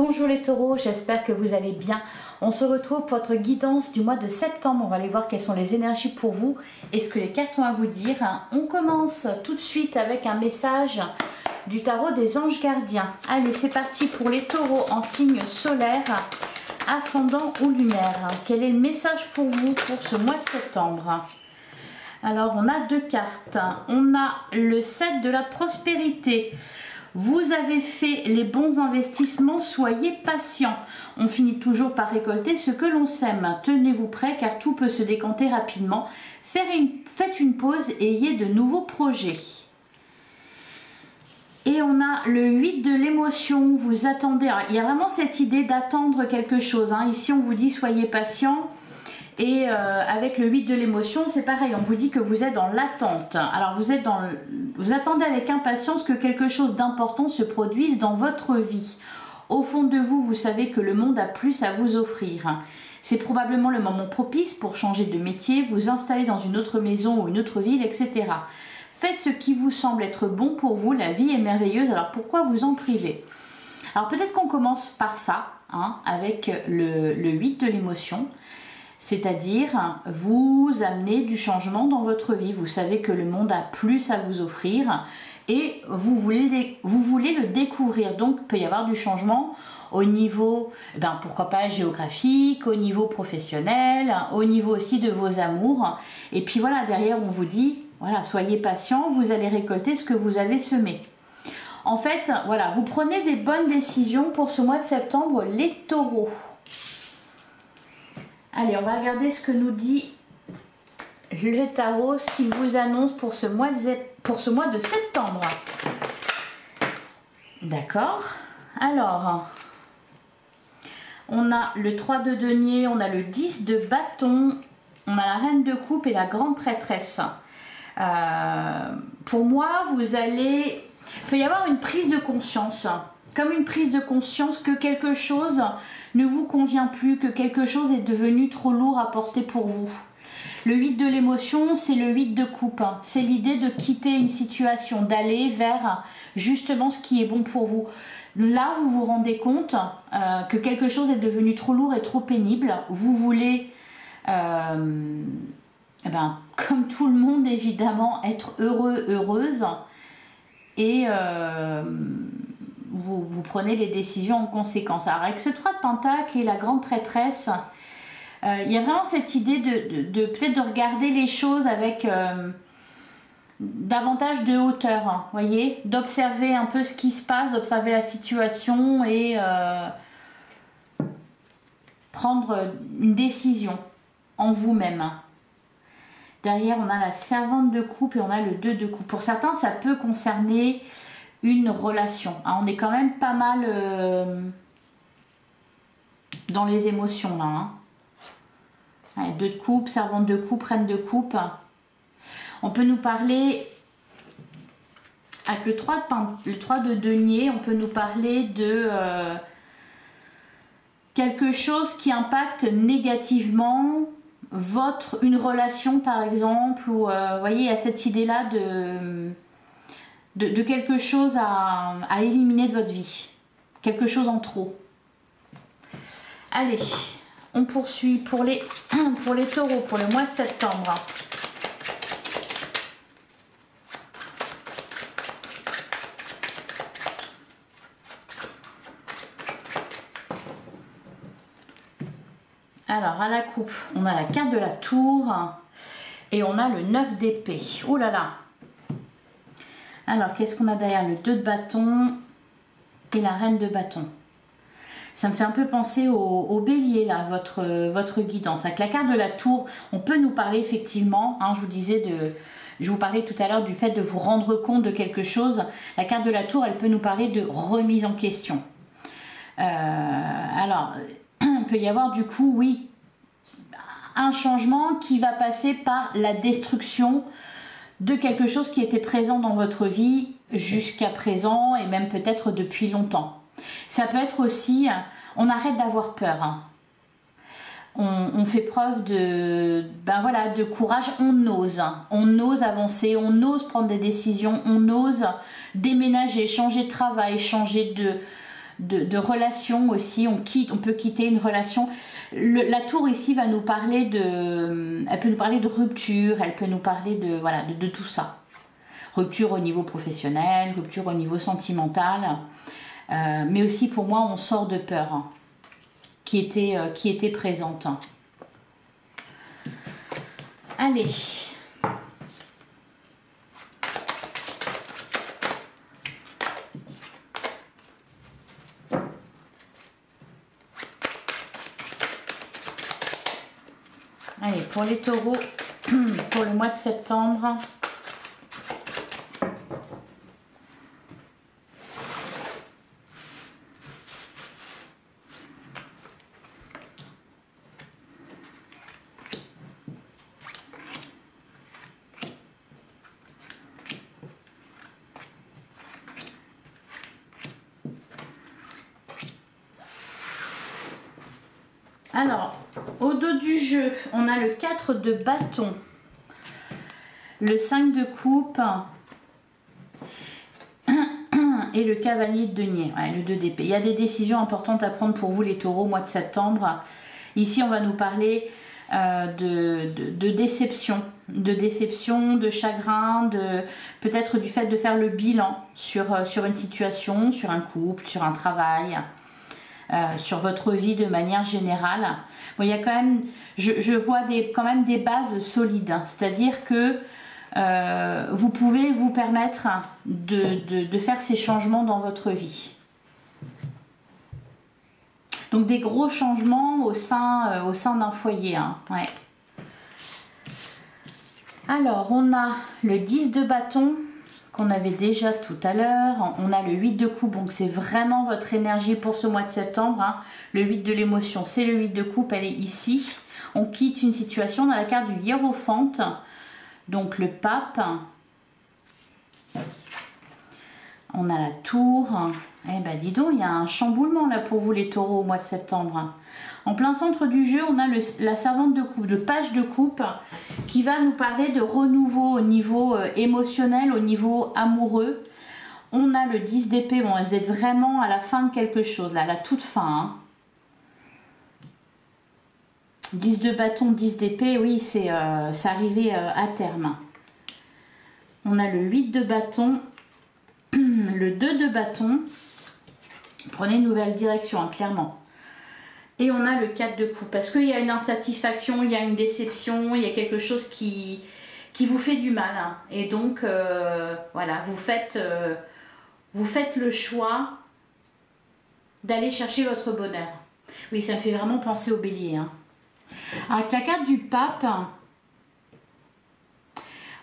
Bonjour les taureaux, j'espère que vous allez bien. On se retrouve pour votre guidance du mois de septembre. On va aller voir quelles sont les énergies pour vous et ce que les cartes ont à vous dire. On commence tout de suite avec un message du tarot des anges gardiens. Allez, c'est parti pour les taureaux en signe solaire, ascendant ou lunaire. Quel est le message pour vous pour ce mois de septembre? Alors, on a deux cartes. On a le 7 de la prospérité. Vous avez fait les bons investissements, soyez patient. On finit toujours par récolter ce que l'on sème. Tenez-vous prêts car tout peut se décanter rapidement. Faites une pause et ayez de nouveaux projets. Et on a le 8 de l'émotion. Vous attendez. Alors, il y a vraiment cette idée d'attendre quelque chose. Ici, on vous dit soyez patient. Et avec le 8 de l'émotion, c'est pareil, on vous dit que vous êtes dans l'attente. Alors vous attendez avec impatience que quelque chose d'important se produise dans votre vie. Au fond de vous, vous savez que le monde a plus à vous offrir. C'est probablement le moment propice pour changer de métier, vous installer dans une autre maison ou une autre ville, etc. Faites ce qui vous semble être bon pour vous, la vie est merveilleuse, alors pourquoi vous en priver? Alors peut-être qu'on commence par ça, avec le 8 de l'émotion. C'est-à-dire, vous amenez du changement dans votre vie. Vous savez que le monde a plus à vous offrir et vous voulez le découvrir. Donc, il peut y avoir du changement au niveau, pourquoi pas géographique, au niveau professionnel, au niveau aussi de vos amours. Et puis voilà, derrière, on vous dit, voilà, soyez patient, vous allez récolter ce que vous avez semé. En fait, voilà, vous prenez des bonnes décisions pour ce mois de septembre, les taureaux. Allez, on va regarder ce que nous dit le tarot, ce qu'il vous annonce pour ce mois de septembre. D'accord. Alors, on a le 3 de denier, on a le 10 de bâton, on a la reine de coupe et la grande prêtresse. Pour moi, il peut y avoir une prise de conscience. Comme une prise de conscience que quelque chose ne vous convient plus, que quelque chose est devenu trop lourd à porter pour vous. Le 8 de l'émotion, c'est le 8 de coupe. C'est l'idée de quitter une situation, d'aller vers justement ce qui est bon pour vous. Là, vous vous rendez compte que quelque chose est devenu trop lourd et trop pénible. Vous voulez, comme tout le monde évidemment, être heureux, heureuse. Et vous prenez les décisions en conséquence. Alors avec ce 3 de pentacle et la grande prêtresse, il y a vraiment cette idée de peut-être de regarder les choses avec davantage de hauteur, voyez, d'observer un peu ce qui se passe, d'observer la situation et prendre une décision en vous-même. Derrière, on a la servante de coupe et on a le 2 de coupe. Pour certains, ça peut concerner une relation. On est quand même pas mal dans les émotions là. Allez, 2 de coupe, servante de coupe, reine de coupe. On peut nous parler, avec le 3 de denier, on peut nous parler de quelque chose qui impacte négativement une relation par exemple, ou vous voyez, il y a cette idée là de quelque chose à éliminer de votre vie, quelque chose en trop. Allez, on poursuit pour les taureaux pour le mois de septembre. Alors, à la coupe, on a la carte de la tour et on a le 9 d'épée. Oh là là! Alors, qu'est-ce qu'on a derrière? Le 2 de bâton et la reine de bâton. Ça me fait un peu penser au bélier, là, votre guidance. Avec la carte de la tour, on peut nous parler effectivement, je vous parlais tout à l'heure du fait de vous rendre compte de quelque chose. La carte de la tour, elle peut nous parler de remise en question. Alors, il peut y avoir du coup, oui, un changement qui va passer par la destruction de quelque chose qui était présent dans votre vie jusqu'à présent et même peut-être depuis longtemps. Ça peut être aussi, on arrête d'avoir peur. On fait preuve de courage, on ose avancer, on ose prendre des décisions, on ose déménager, changer de travail, changer de relation aussi. On peut quitter une relation. La tour ici va nous parler elle peut nous parler de rupture, elle peut nous parler de tout ça. Rupture au niveau professionnel, rupture au niveau sentimental, mais aussi pour moi on sort de peur hein, qui était présente. Allez. Allez, pour les taureaux, pour le mois de septembre. Alors, au dos du jeu, on a le 4 de bâton, le 5 de coupe et le cavalier de denier, ouais, le 2 d'épée. Il y a des décisions importantes à prendre pour vous les taureaux au mois de septembre. Ici, on va nous parler de déception, de chagrin, peut-être du fait de faire le bilan sur une situation, sur un couple, sur un travail. Sur votre vie de manière générale. Bon, il y a quand même, je vois quand même des bases solides, hein. C'est-à-dire que vous pouvez vous permettre de faire ces changements dans votre vie. Donc des gros changements au sein d'un foyer. Hein. Ouais. Alors, on a le 10 de bâton qu'on avait déjà tout à l'heure. On a le 8 de coupe, donc c'est vraiment votre énergie pour ce mois de septembre. Hein. Le 8 de l'émotion, c'est le 8 de coupe, elle est ici. On quitte une situation dans la carte du hiérophante, donc le pape. On a la tour. Eh ben dis donc, il y a un chamboulement là pour vous les taureaux au mois de septembre. En plein centre du jeu, on a la servante de coupe, le page de coupe, qui va nous parler de renouveau au niveau émotionnel, au niveau amoureux. On a le 10 d'épée, bon, vous êtes vraiment à la fin de quelque chose, là, à la toute fin. Hein. 10 de bâton, 10 d'épée, oui, c'est arrivé à terme. On a le 8 de bâton, le 2 de bâton. Prenez une nouvelle direction, hein, clairement. Et on a le 4 de coupe, parce qu'il y a une insatisfaction, il y a une déception, il y a quelque chose qui vous fait du mal. Hein. Et donc, voilà, vous faites le choix d'aller chercher votre bonheur. Oui, ça me fait vraiment penser au bélier. Hein. Avec la carte du pape,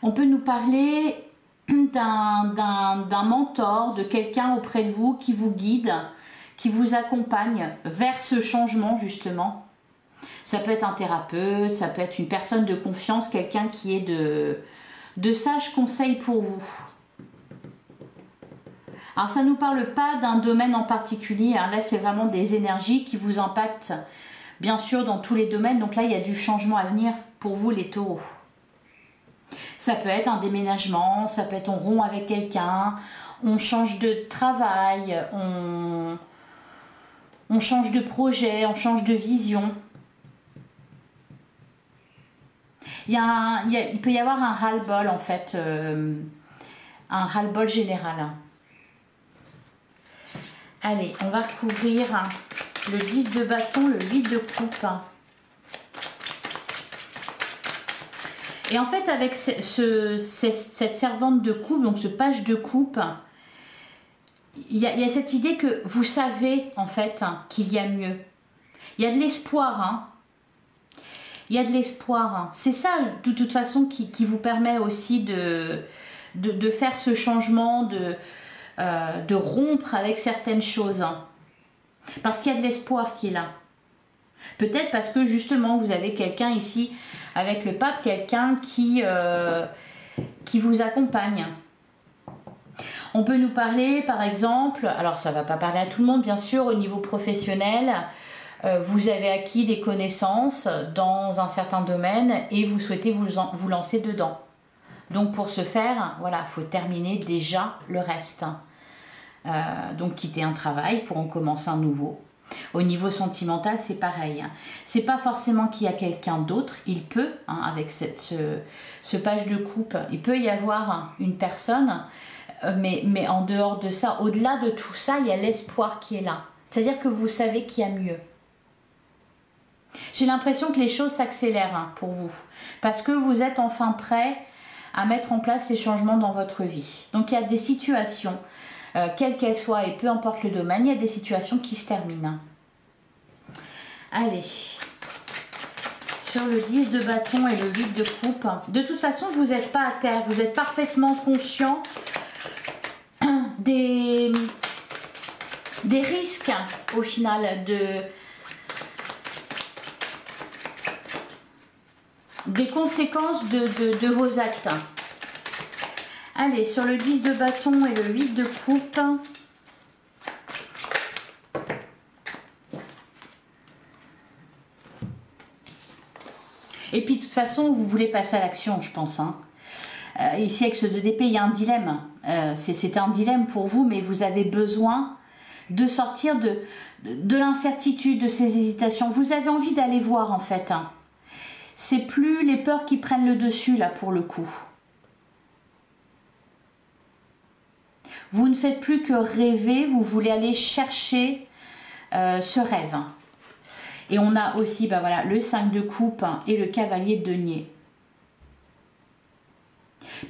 on peut nous parler d'un mentor, de quelqu'un auprès de vous qui vous guide, qui vous accompagne vers ce changement justement. Ça peut être un thérapeute, ça peut être une personne de confiance, quelqu'un qui est de sages conseils pour vous. Alors ça ne nous parle pas d'un domaine en particulier, hein. Là c'est vraiment des énergies qui vous impactent bien sûr dans tous les domaines, donc là il y a du changement à venir pour vous les taureaux. Ça peut être un déménagement, ça peut être on rompt avec quelqu'un, on change de travail, on change de projet, on change de vision. Il peut y avoir un ras-le-bol en fait, un ras-le-bol général. Allez, on va recouvrir le 10 de bâton, le 8 de coupe. Et en fait, avec cette servante de coupe, donc ce page de coupe, il y a cette idée que vous savez en fait qu'il y a mieux. Il y a de l'espoir. Hein. Il y a de l'espoir. Hein. C'est ça, de toute façon, qui vous permet aussi de faire ce changement, de rompre avec certaines choses. Hein. Parce qu'il y a de l'espoir qui est là. Peut-être parce que justement, vous avez quelqu'un ici, avec le pape, quelqu'un qui vous accompagne. On peut nous parler, par exemple, alors ça ne va pas parler à tout le monde, bien sûr, au niveau professionnel, vous avez acquis des connaissances dans un certain domaine et vous souhaitez vous lancer dedans. Donc pour ce faire, voilà, il faut terminer déjà le reste. Donc quitter un travail pour en commencer un nouveau. Au niveau sentimental, c'est pareil. C'est pas forcément qu'il y a quelqu'un d'autre. Il peut, avec ce page de coupe, il peut y avoir une personne, mais en dehors de ça, au-delà de tout ça, il y a l'espoir qui est là. C'est-à-dire que vous savez qu'il y a mieux. J'ai l'impression que les choses s'accélèrent pour vous, parce que vous êtes enfin prêt à mettre en place ces changements dans votre vie. Donc il y a des situations, quelles qu'elles soient, et peu importe le domaine, il y a des situations qui se terminent. Allez, sur le 10 de bâton et le 8 de coupe, de toute façon, vous n'êtes pas à terre, vous êtes parfaitement conscient des risques, au final, des conséquences de vos actes. Allez, sur le 10 de bâton et le 8 de coupe. Et puis, de toute façon, vous voulez passer à l'action, je pense. Ici, avec ce 2 d'épée, il y a un dilemme. C'est un dilemme pour vous, mais vous avez besoin de sortir de l'incertitude, de ces hésitations. Vous avez envie d'aller voir, en fait. C'est plus les peurs qui prennent le dessus, là, pour le coup. Vous ne faites plus que rêver, vous voulez aller chercher ce rêve. Et on a aussi voilà, le 5 de coupe et le cavalier de denier.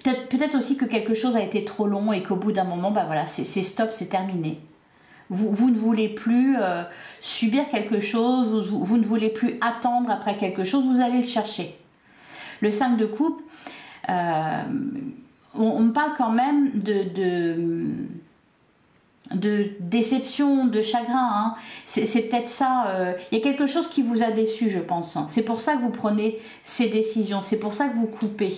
Peut-être aussi que quelque chose a été trop long et qu'au bout d'un moment, voilà, c'est stop, c'est terminé. Vous ne voulez plus subir quelque chose, vous ne voulez plus attendre après quelque chose, vous allez le chercher. Le 5 de coupe, on parle quand même de déception, de chagrin. C'est peut-être ça. Il y a quelque chose qui vous a déçu, je pense. C'est pour ça que vous prenez ces décisions, c'est pour ça que vous coupez.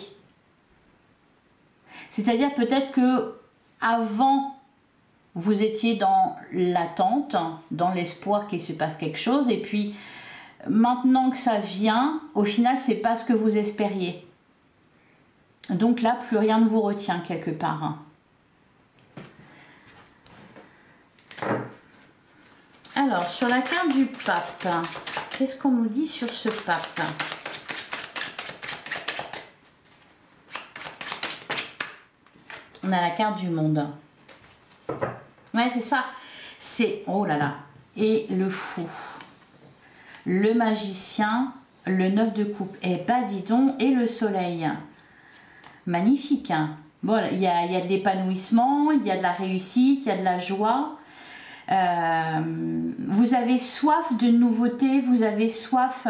C'est-à-dire peut-être que avant vous étiez dans l'attente, dans l'espoir qu'il se passe quelque chose, et puis maintenant que ça vient, au final, c'est pas ce que vous espériez. Donc là, plus rien ne vous retient quelque part. Alors, sur la carte du pape, qu'est-ce qu'on nous dit sur ce pape? On a la carte du monde. Ouais, c'est ça. C'est, oh là là, et le fou, le magicien, le 9 de coupe, et bah dis donc, et le soleil. Magnifique. Bon, il y a de l'épanouissement, il y a de la réussite, il y a de la joie. Vous avez soif de nouveauté, vous avez soif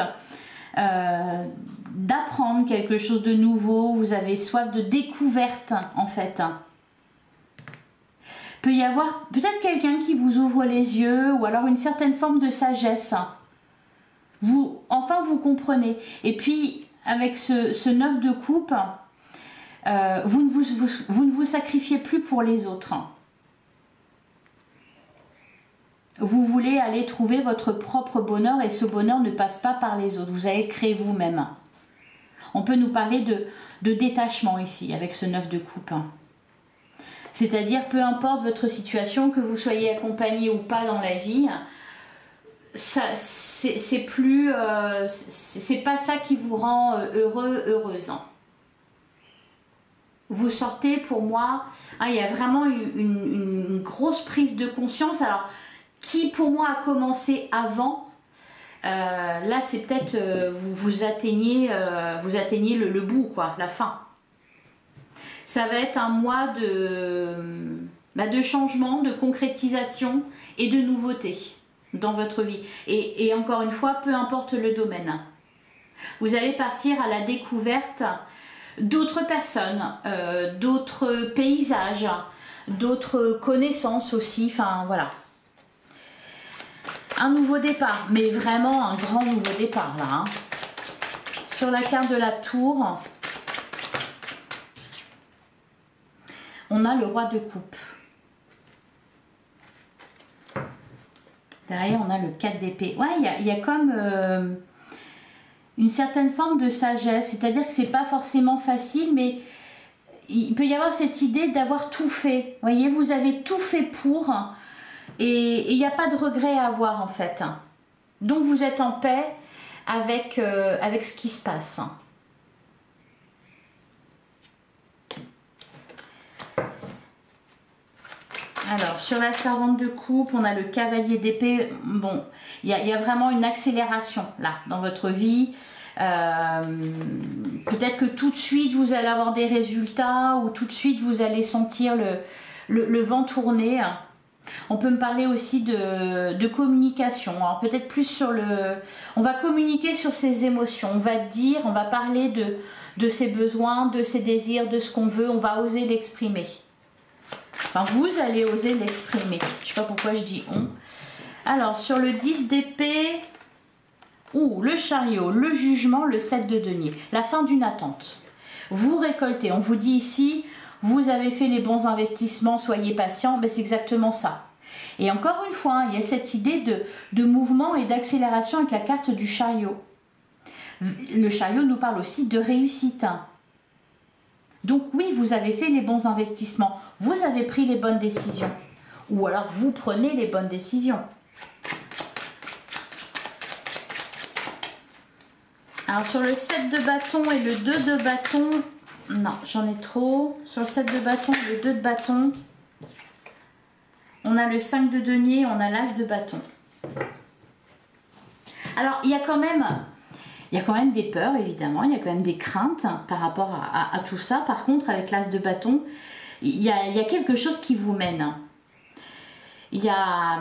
d'apprendre quelque chose de nouveau, vous avez soif de découverte en fait. Peut y avoir peut-être quelqu'un qui vous ouvre les yeux ou alors une certaine forme de sagesse. Enfin vous comprenez. Et puis avec ce 9 de coupe, vous ne vous sacrifiez plus pour les autres. Vous voulez aller trouver votre propre bonheur et ce bonheur ne passe pas par les autres. Vous allez le créer vous-même. On peut nous parler de détachement ici avec ce 9 de coupe. C'est-à-dire peu importe votre situation, que vous soyez accompagné ou pas dans la vie, c'est plus, c'est pas ça qui vous rend heureux, heureuse. Vous sortez pour moi, il y a vraiment une grosse prise de conscience. Alors qui pour moi a commencé avant, là c'est peut-être vous atteignez le bout, quoi, la fin. Ça va être un mois de changement, de concrétisation et de nouveauté dans votre vie. Et encore une fois, peu importe le domaine. Vous allez partir à la découverte d'autres personnes, d'autres paysages, d'autres connaissances aussi, enfin voilà. Un nouveau départ, mais vraiment un grand nouveau départ là. Hein. Sur la carte de la tour, on a le roi de coupe. Derrière, on a le 4 d'épée. Ouais, il y a comme une certaine forme de sagesse. C'est-à-dire que c'est pas forcément facile, mais il peut y avoir cette idée d'avoir tout fait. Vous voyez, vous avez tout fait pour, et il n'y a pas de regret à avoir en fait. Donc vous êtes en paix avec ce qui se passe. Alors, sur la servante de coupe, on a le cavalier d'épée. Bon, il y a vraiment une accélération là dans votre vie. Peut-être que tout de suite vous allez avoir des résultats, ou tout de suite vous allez sentir le vent tourner. On peut me parler aussi de communication. Alors peut-être plus sur on va communiquer sur ses émotions. On va dire, on va parler de ses besoins, de ses désirs, de ce qu'on veut. On va oser l'exprimer. Enfin, vous allez oser l'exprimer. Je ne sais pas pourquoi je dis on. Alors, sur le 10 d'épée, le chariot, le jugement, le 7 de denier. La fin d'une attente. Vous récoltez. On vous dit ici, vous avez fait les bons investissements, soyez patient. Mais c'est exactement ça. Et encore une fois, il y a cette idée de mouvement et d'accélération avec la carte du chariot. Le chariot nous parle aussi de réussite. Donc oui, vous avez fait les bons investissements, vous avez pris les bonnes décisions, ou alors vous prenez les bonnes décisions. Alors sur le 7 de bâton et le 2 de bâton, non, j'en ai trop. Sur le 7 de bâton et le 2 de bâton, on a le 5 de denier, on a l'as de bâton. Alors il y a quand même des peurs, évidemment, il y a quand même des craintes par rapport à tout ça. Par contre, avec l'as de bâton, il y a quelque chose qui vous mène. Il y a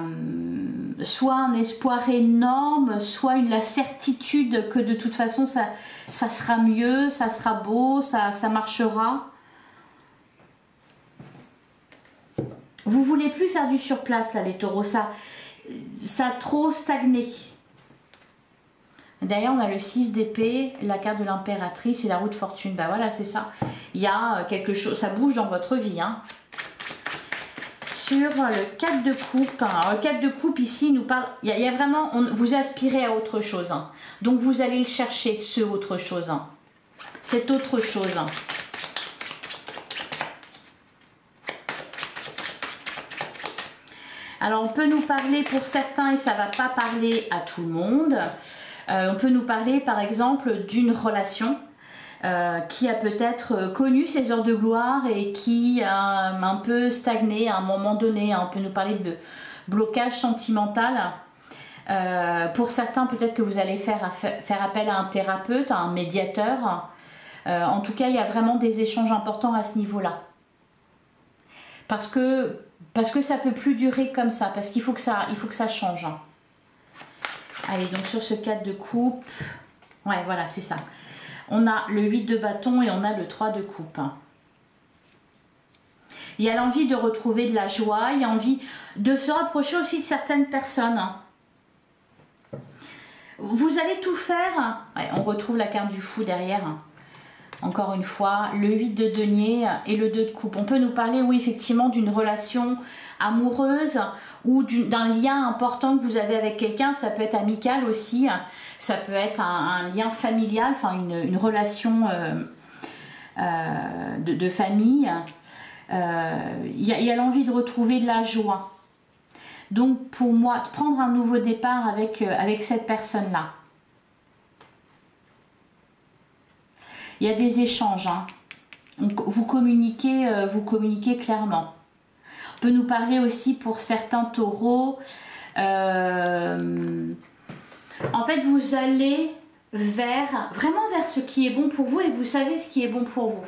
soit un espoir énorme, soit la certitude que de toute façon, ça sera mieux, ça sera beau, ça marchera. Vous ne voulez plus faire du surplace, là, les taureaux. Ça a trop stagné. D'ailleurs, on a le 6 d'épée, la carte de l'impératrice et la roue de fortune. Ben voilà, c'est ça. Il y a quelque chose, ça bouge dans votre vie. Hein. Sur le 4 de coupe, alors le 4 de coupe ici nous parle, il y a vraiment, vous aspirez à autre chose. Hein. Donc vous allez le chercher, ce autre chose. Hein. Cette autre chose. Hein. Alors on peut nous parler pour certains, et ça ne va pas parler à tout le monde. On peut nous parler par exemple d'une relation qui a peut-être connu ses heures de gloire et qui a un peu stagné à un moment donné. On peut nous parler de blocage sentimental. Pour certains, peut-être que vous allez faire appel à un thérapeute, à un médiateur. En tout cas, il y a vraiment des échanges importants à ce niveau-là. Parce que ça ne peut plus durer comme ça, parce qu'il faut que ça change. Allez, donc sur ce 4 de coupe, ouais, voilà, c'est ça. On a le 8 de bâton et on a le 3 de coupe. Il y a l'envie de retrouver de la joie, il y a envie de se rapprocher aussi de certaines personnes. Vous allez tout faire. Ouais, on retrouve la carte du fou derrière. Encore une fois, le 8 de denier et le 2 de coupe. On peut nous parler, oui, effectivement, d'une relation amoureuse ou d'un lien important que vous avez avec quelqu'un. Ça peut être amical aussi, ça peut être un lien familial, enfin une relation de famille. Il y a l'envie de retrouver de la joie. Donc pour moi, prendre un nouveau départ avec cette personne-là. Il y a des échanges, hein. Vous communiquez clairement. On peut nous parler aussi pour certains taureaux. En fait, vous allez vraiment vers ce qui est bon pour vous et vous savez ce qui est bon pour vous.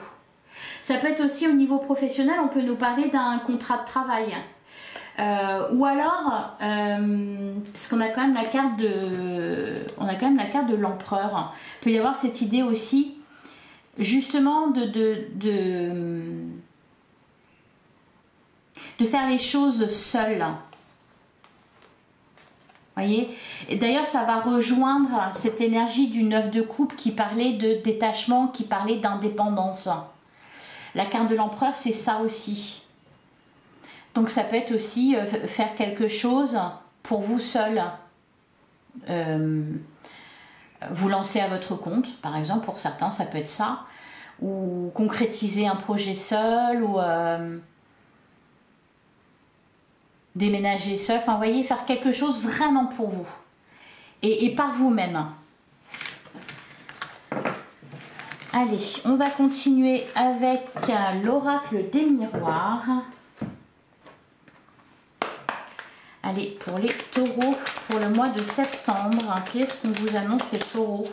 Ça peut être aussi au niveau professionnel, on peut nous parler d'un contrat de travail. Ou alors, parce qu'on a quand même la carte de l'empereur. Il peut y avoir cette idée aussi, justement, de faire les choses seul. Voyez, et d'ailleurs ça va rejoindre cette énergie du 9 de coupe qui parlait de détachement, qui parlait d'indépendance. La carte de l'empereur, c'est ça aussi. Donc ça peut être aussi faire quelque chose pour vous seul. Vous lancer à votre compte, par exemple, pour certains ça peut être ça. ou concrétiser un projet seul, ou déménager seul. Enfin, vous voyez, faire quelque chose vraiment pour vous et par vous-même. Allez, on va continuer avec l'oracle des miroirs. Allez, pour les taureaux, pour le mois de septembre, qu'est-ce qu'on vous annonce les taureaux?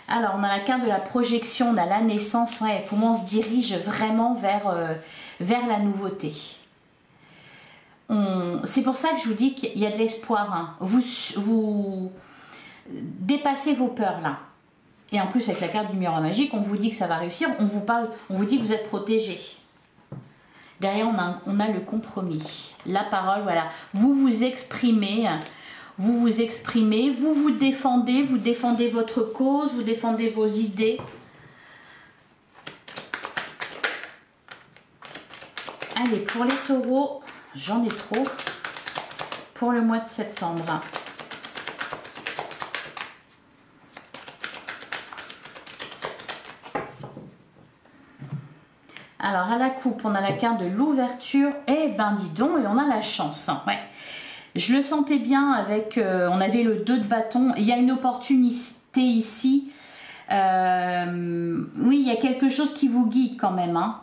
Alors, on a la carte de la projection, on a la naissance. Ouais, pour moi, on se dirige vraiment vers la nouveauté. C'est pour ça que je vous dis qu'il y a de l'espoir. Hein. Vous dépassez vos peurs là. Et en plus, avec la carte du miroir magique, on vous dit que ça va réussir. On vous parle, on vous dit que vous êtes protégé. Derrière, on a le compromis. La parole, voilà. Vous vous exprimez. Vous vous exprimez, vous défendez votre cause, vous défendez vos idées. Allez, pour les taureaux, j'en ai trop. Pour le mois de septembre. Alors, à la coupe, on a la carte de l'ouverture. Eh ben, dis donc, et on a la chance. Ouais. Je le sentais bien avec, on avait le 2 de bâton. Il y a une opportunité ici. Oui, il y a quelque chose qui vous guide quand même. Hein.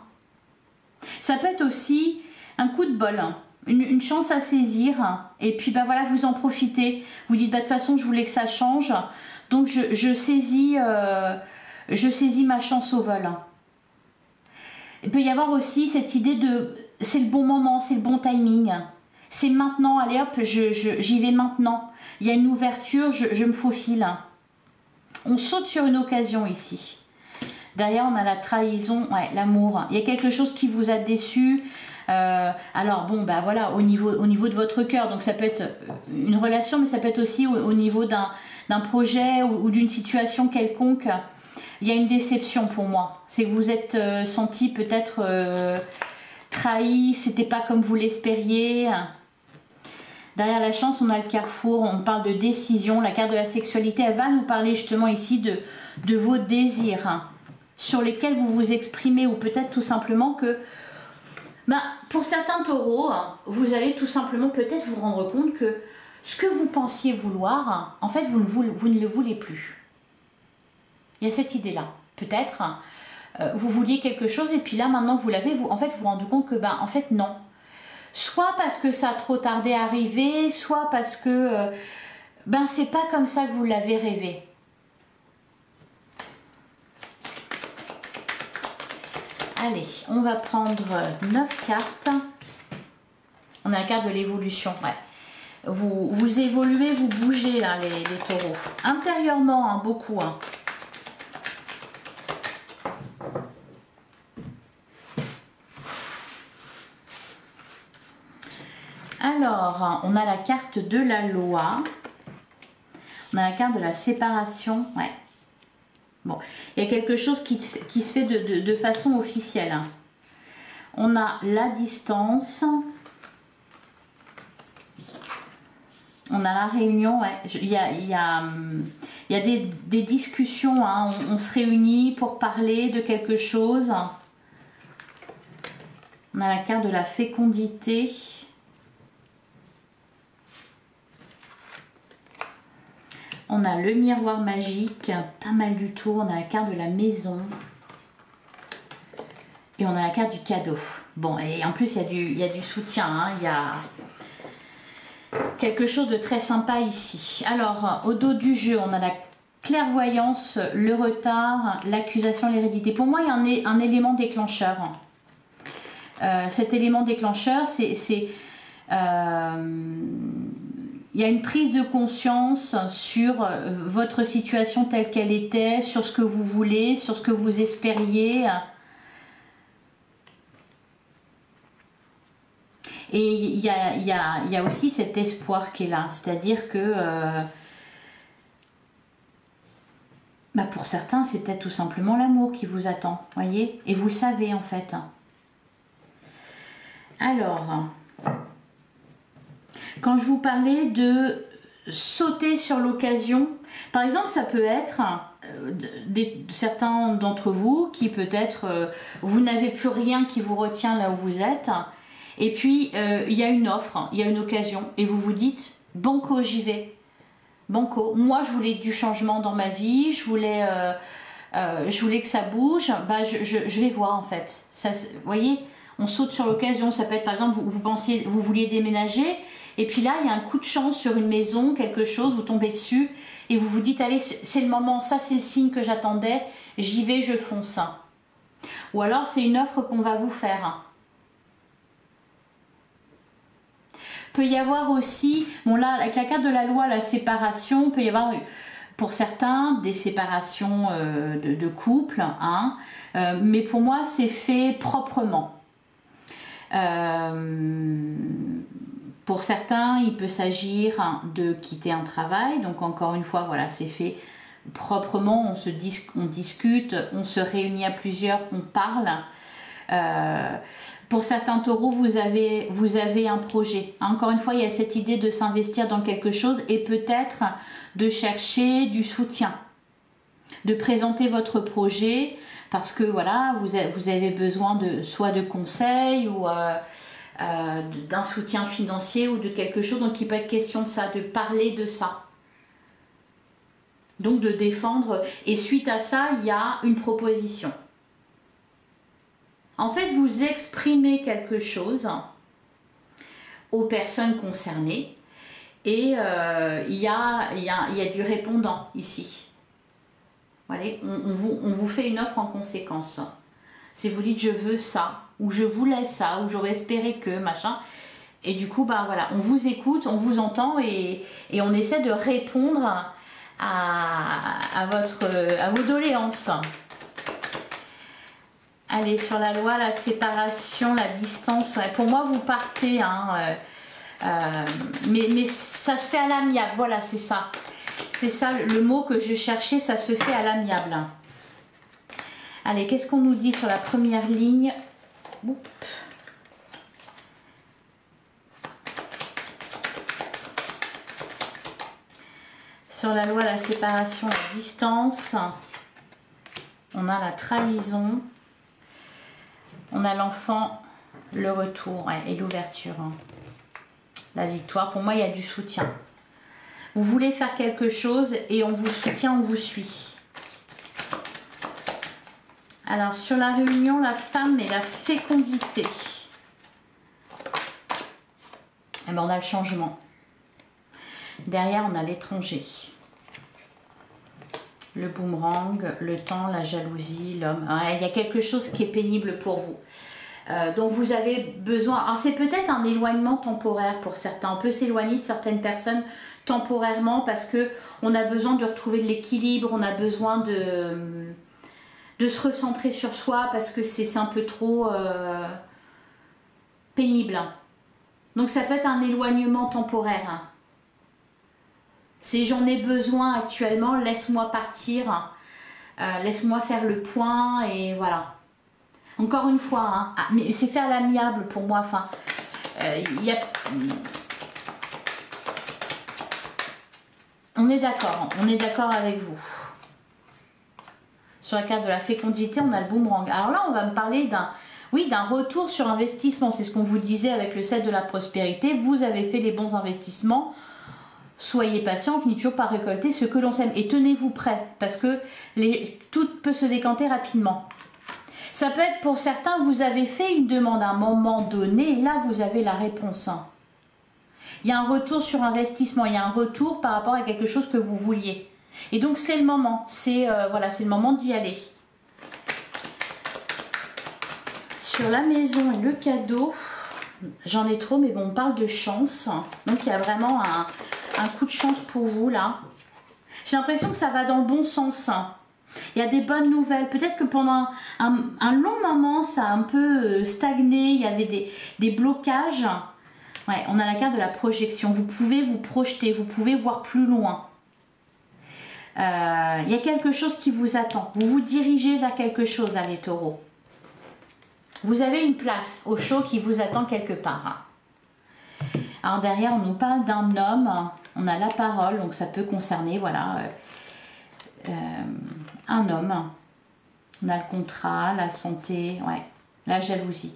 Ça peut être aussi un coup de bol, hein. Une chance à saisir. Et puis, bah voilà, vous en profitez. Vous dites, bah, de toute façon, je voulais que ça change. Donc, je saisis ma chance au vol. Il peut y avoir aussi cette idée de, c'est le bon moment, c'est le bon timing. C'est maintenant, allez hop, j'y vais maintenant. Il y a une ouverture, je me faufile. On saute sur une occasion ici. Derrière, on a la trahison, ouais, l'amour. Il y a quelque chose qui vous a déçu. Alors bon, bah voilà, au niveau de votre cœur. Donc ça peut être une relation, mais ça peut être aussi au niveau d'un projet ou d'une situation quelconque. Il y a une déception pour moi. C'est que vous êtes senti peut-être trahi, c'était pas comme vous l'espériez. Derrière la chance, on a le carrefour, on parle de décision. La carte de la sexualité, elle va nous parler justement ici de vos désirs, hein, sur lesquels vous vous exprimez, ou peut-être tout simplement que, ben, pour certains taureaux, hein, vous allez tout simplement peut-être vous rendre compte que ce que vous pensiez vouloir, hein, en fait, vous ne le voulez plus. Il y a cette idée-là. Peut-être, vous vouliez quelque chose et puis là, maintenant, vous l'avez, en fait, vous vous rendez compte que, ben, en fait, non. Soit parce que ça a trop tardé à arriver, soit parce que ben c'est pas comme ça que vous l'avez rêvé. Allez, on va prendre 9 cartes. On a la carte de l'évolution. Ouais. Vous évoluez, vous bougez là, les taureaux. Intérieurement, hein, beaucoup. Hein. Alors, on a la carte de la loi. On a la carte de la séparation. Ouais. Bon, il y a quelque chose qui se fait de façon officielle. On a la distance. On a la réunion. Ouais. Il y a des discussions. Hein. On se réunit pour parler de quelque chose. On a la carte de la fécondité. On a le miroir magique, pas mal du tout. On a la carte de la maison. Et on a la carte du cadeau. Bon, et en plus, il y a du soutien. Hein. Il y a quelque chose de très sympa ici. Alors, au dos du jeu, on a la clairvoyance, le retard, l'accusation, l'hérédité. Pour moi, il y a un élément déclencheur. Cet élément déclencheur, il y a une prise de conscience sur votre situation telle qu'elle était, sur ce que vous voulez, sur ce que vous espériez. Et il y a aussi cet espoir qui est là. C'est-à-dire que bah pour certains, c'est peut-être tout simplement l'amour qui vous attend. Voyez, et vous le savez en fait. Alors... Quand je vous parlais sauter sur l'occasion. Par exemple, ça peut être certains d'entre vous qui peut-être vous n'avez plus rien qui vous retient là où vous êtes, et puis il y a une offre, il y a une occasion, et vous vous dites banco, j'y vais. Banco, moi je voulais du changement dans ma vie, je voulais que ça bouge, bah, je vais voir en fait. Ça, vous voyez, on saute sur l'occasion. Ça peut être par exemple, vous vouliez déménager, et puis là il y a un coup de chance sur une maison, quelque chose, vous tombez dessus, et vous vous dites allez, c'est le moment, ça c'est le signe que j'attendais, j'y vais, je fonce. Ou alors c'est une offre qu'on va vous faire. Peut y avoir aussi, bon là avec la carte de la loi, la séparation, peut y avoir pour certains des séparations de couple, hein, mais pour moi c'est fait proprement. Pour certains il peut s'agir de quitter un travail, donc encore une fois voilà, c'est fait proprement, on discute, on se réunit à plusieurs, on parle. Pour certains taureaux, vous avez un projet. Encore une fois, il y a cette idée de s'investir dans quelque chose et peut-être de chercher du soutien, de présenter votre projet parce que voilà, vous avez besoin soit de conseils ou d'un soutien financier ou de quelque chose. Donc il peut être question de ça, de parler de ça. Donc de défendre. Et suite à ça, il y a une proposition. En fait, vous exprimez quelque chose aux personnes concernées et il y a du répondant ici. Voilà, on vous fait une offre en conséquence. Si vous dites je veux ça, ou je voulais ça, ou j'aurais espéré que, machin, et du coup, bah voilà, on vous écoute, on vous entend et on essaie de répondre à vos doléances. Allez, sur la loi, la séparation, la distance, pour moi vous partez, hein, mais ça se fait à l'amiable, voilà, c'est ça. C'est ça le mot que je cherchais, ça se fait à l'amiable. Allez, qu'est-ce qu'on nous dit sur la première ligne? Oups. Sur la loi, la séparation, la distance, on a la trahison. On a l'enfant, le retour et l'ouverture. La victoire. Pour moi, il y a du soutien. Vous voulez faire quelque chose et on vous soutient, on vous suit. Alors, sur la réunion, la femme et la fécondité. Eh ben, on a le changement. Derrière, on a l'étranger. Le boomerang, le temps, la jalousie, l'homme. Il y a quelque chose qui est pénible pour vous. Donc vous avez besoin... Alors c'est peut-être un éloignement temporaire pour certains. On peut s'éloigner de certaines personnes temporairement parce qu'on a besoin de retrouver de l'équilibre, on a besoin de se recentrer sur soi parce que c'est un peu trop pénible. Donc ça peut être un éloignement temporaire. Si j'en ai besoin actuellement, laisse-moi partir, laisse-moi faire le point et voilà. Encore une fois, hein, mais c'est fait à l'amiable pour moi. Enfin, on est d'accord avec vous. Sur la carte de la fécondité, on a le boomerang. Alors là, on va me parler d'un retour sur investissement. C'est ce qu'on vous disait avec le 7 de la prospérité. Vous avez fait les bons investissements. Soyez patient, on finit toujours par récolter ce que l'on sème. Et tenez-vous prêt, parce que tout peut se décanter rapidement. Ça peut être pour certains, vous avez fait une demande à un moment donné, et là vous avez la réponse. Il y a un retour sur investissement, il y a un retour par rapport à quelque chose que vous vouliez. Et donc c'est le moment, voilà, c'est le moment d'y aller. Sur la maison et le cadeau, j'en ai trop, mais bon, on parle de chance. Donc il y a vraiment un coup de chance pour vous là. J'ai l'impression que ça va dans le bon sens. Il y a des bonnes nouvelles. Peut-être que pendant un long moment, ça a un peu stagné. Il y avait des blocages. Ouais, on a la carte de la projection. Vous pouvez vous projeter, vous pouvez voir plus loin. Il y a quelque chose qui vous attend. Vous vous dirigez vers quelque chose là, les taureaux. Vous avez une place au chaud qui vous attend quelque part. Alors derrière, on nous parle d'un homme On a la parole, donc ça peut concerner, voilà, un homme. On a le contrat, la santé, ouais, la jalousie.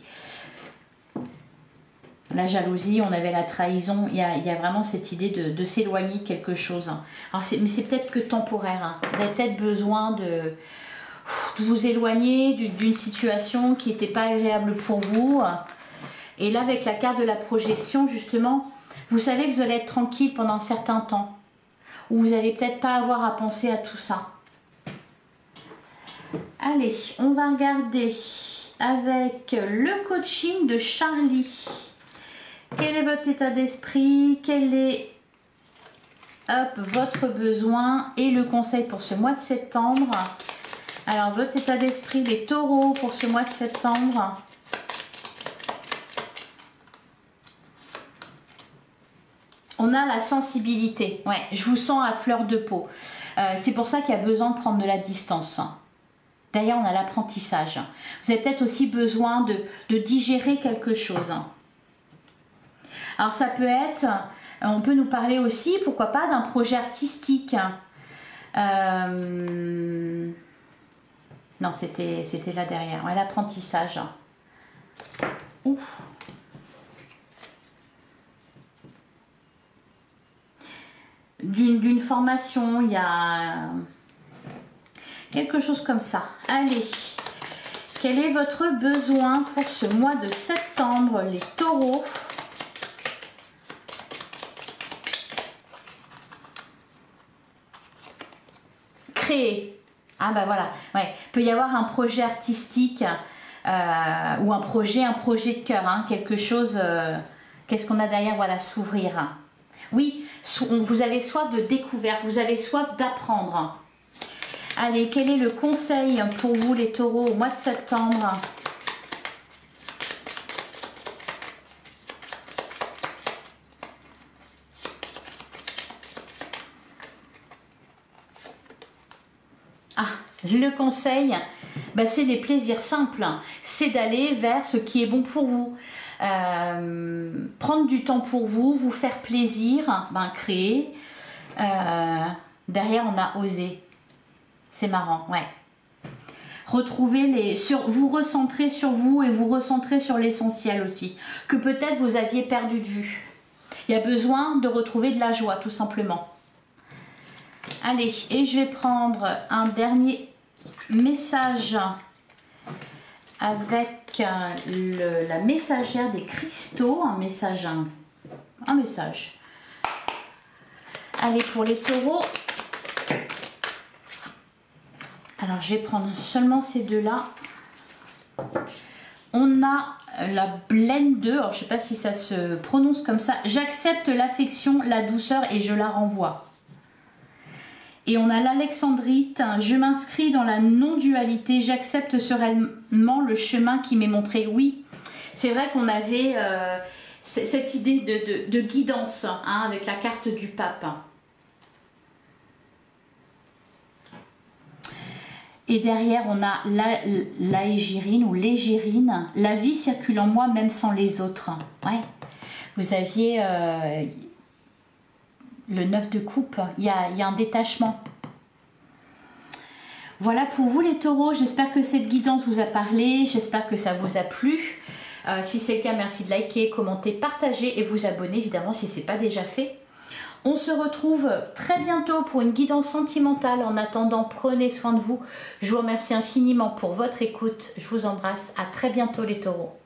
La jalousie, on avait la trahison. Il y a vraiment cette idée de s'éloigner de quelque chose. Alors mais c'est peut-être que temporaire. Hein. Vous avez peut-être besoin de vous éloigner d'une situation qui n'était pas agréable pour vous. Et là, avec la carte de la projection, justement, vous savez que vous allez être tranquille pendant un certain temps. Ou vous n'allez peut-être pas avoir à penser à tout ça. Allez, on va regarder avec le coaching de Charlie. Quel est votre état d'esprit? Quel est votre besoin et le conseil pour ce mois de septembre? Alors, votre état d'esprit, les taureaux pour ce mois de septembre. On a la sensibilité. Ouais, je vous sens à fleur de peau. C'est pour ça qu'il y a besoin de prendre de la distance. Derrière, on a l'apprentissage. Vous avez peut-être aussi besoin de digérer quelque chose. Alors, ça peut être, on peut nous parler aussi, pourquoi pas, d'un projet artistique. Non, c'était là derrière. Ouais, l'apprentissage. Ouf. D'une formation, il y a quelque chose comme ça. Allez, quel est votre besoin pour ce mois de septembre, les taureaux? Créer. Ah bah voilà, ouais. Il peut y avoir un projet artistique ou un projet de cœur, hein, quelque chose. Qu'est-ce qu'on a derrière? Voilà, s'ouvrir. Oui, vous avez soif de découverte, vous avez soif d'apprendre. Allez, quel est le conseil pour vous les taureaux au mois de septembre? Ah, le conseil, bah, c'est les plaisirs simples. C'est d'aller vers ce qui est bon pour vous. Prendre du temps pour vous, vous faire plaisir, ben, créer. Derrière, on a osé. C'est marrant, ouais. Retrouver vous recentrer sur vous et vous recentrer sur l'essentiel aussi, que peut-être vous aviez perdu de vue. Il y a besoin de retrouver de la joie, tout simplement. Allez, et je vais prendre un dernier message avec la messagère des cristaux, un message. Allez, pour les taureaux, alors je vais prendre seulement ces deux-là. On a la Blend 2, alors je ne sais pas si ça se prononce comme ça. J'accepte l'affection, la douceur et je la renvoie. Et on a l'Alexandrite, je m'inscris dans la non-dualité, j'accepte sereinement le chemin qui m'est montré. Oui, c'est vrai qu'on avait cette idée de guidance, hein, avec la carte du pape. Et derrière, on a l'Aégirine ou l'Égirine, la vie circule en moi même sans les autres. Ouais. Vous aviez... le 9 de coupe, il y a un détachement. Voilà pour vous les taureaux, j'espère que cette guidance vous a parlé, j'espère que ça vous a plu. Si c'est le cas, merci de liker, commenter, partager et vous abonner évidemment si ce n'est pas déjà fait. On se retrouve très bientôt pour une guidance sentimentale. En attendant, prenez soin de vous. Je vous remercie infiniment pour votre écoute. Je vous embrasse. À très bientôt les taureaux.